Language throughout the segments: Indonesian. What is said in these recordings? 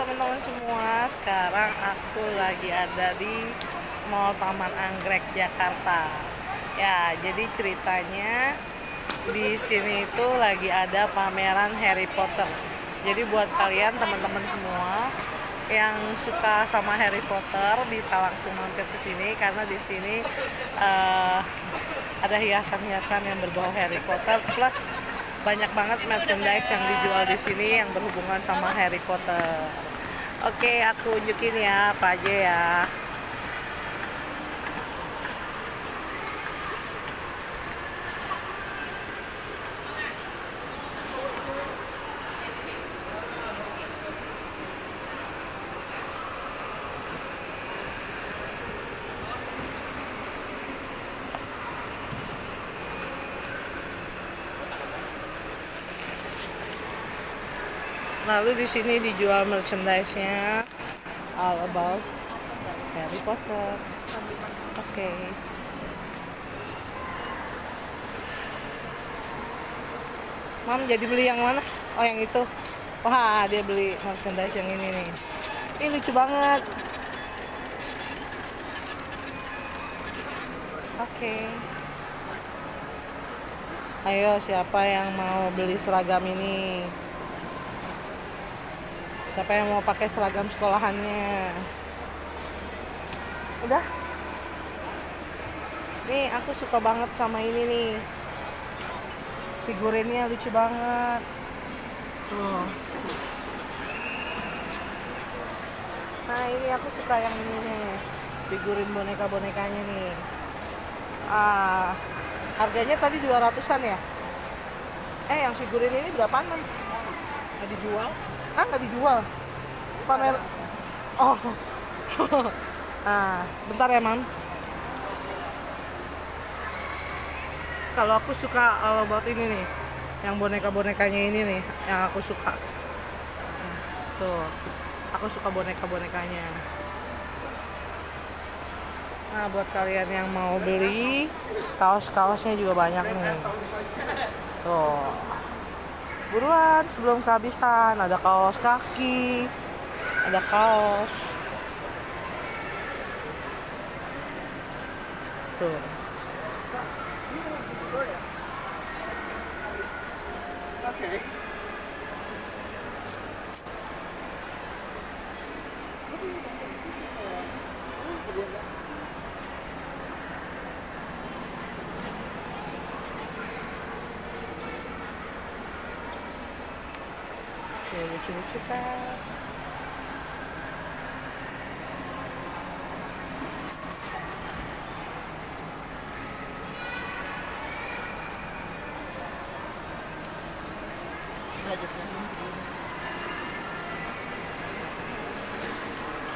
teman-teman semua, sekarang aku lagi ada di Mall Taman Anggrek Jakarta. Ya, jadi ceritanya di sini itu lagi ada pameran Harry Potter. Jadi buat kalian teman-teman semua yang suka sama Harry Potter bisa langsung mampir ke sini karena di sini ada hiasan-hiasan yang berbau Harry Potter plus banyak banget merchandise yang dijual di sini yang berhubungan sama Harry Potter. Oke, aku unjukin ya apa aja ya. Lalu di sini dijual merchandise-nya all about Harry Potter. Oke. Mam jadi beli yang mana? Oh, yang itu. Wah, dia beli merchandise yang ini nih. Ini lucu banget. Oke. Ayo, siapa yang mau beli seragam ini? Siapa yang mau pakai seragam sekolahannya? Udah. Nih, aku suka banget sama ini nih. Figurinnya lucu banget. Tuh. Nah, ini aku suka yang ini nih. Figurin boneka-bonekanya nih. Harganya tadi 200-an ya? Yang figurin ini berapaan, Man? Nggak dijual? Nggak dijual. Pamer. Oh. Bentar ya, Mam. Kalau aku suka all about ini nih. Yang boneka-bonekanya ini nih, yang aku suka. Tuh. Aku suka boneka-bonekanya. Nah, buat kalian yang mau beli, kaos-kaosnya juga banyak nih. Tuh. Buruan sebelum kehabisan. Ada kaos kaki, ada kaos. Tuh. Oke. Oke, lucu-lucu kan.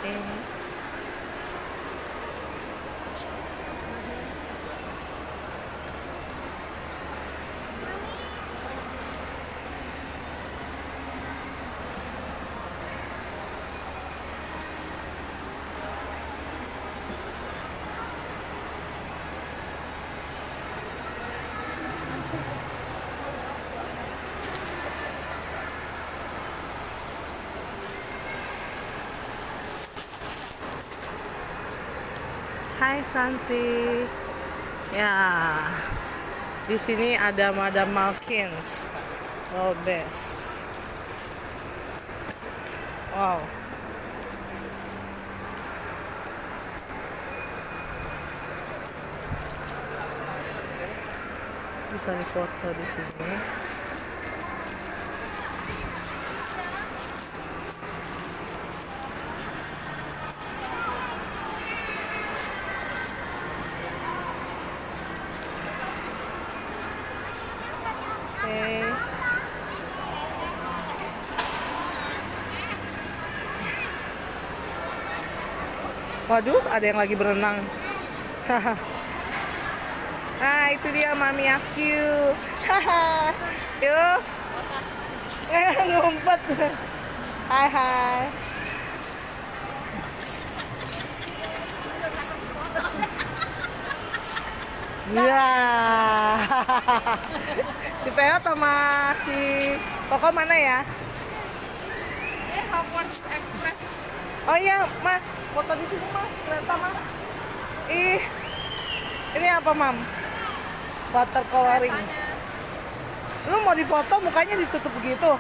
Oke. Hai Santi. Ya. Di sini ada Madame Malkins. World Best. Wow. Bisa difoto di sini. Oke. Waduh, ada yang lagi berenang. Nah, itu dia Mami aku. Yuk. Ngumpet. Hai, hai. Iya. Si Peo sama si Koko mana ya? Hogwarts Express. Oh iya, Mah, foto di sini, Mah. Ternyata, Mah. Ih, ini apa, Mam? Watercoloring. Lu mau difoto mukanya ditutup begitu?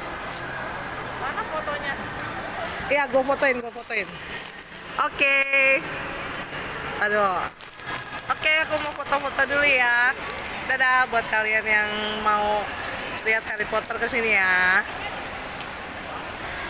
Mana fotonya? Iya, gue fotoin. Oke. Aduh. Oke, aku mau foto-foto dulu ya. Dadah buat kalian yang mau lihat Harry Potter kesini ya.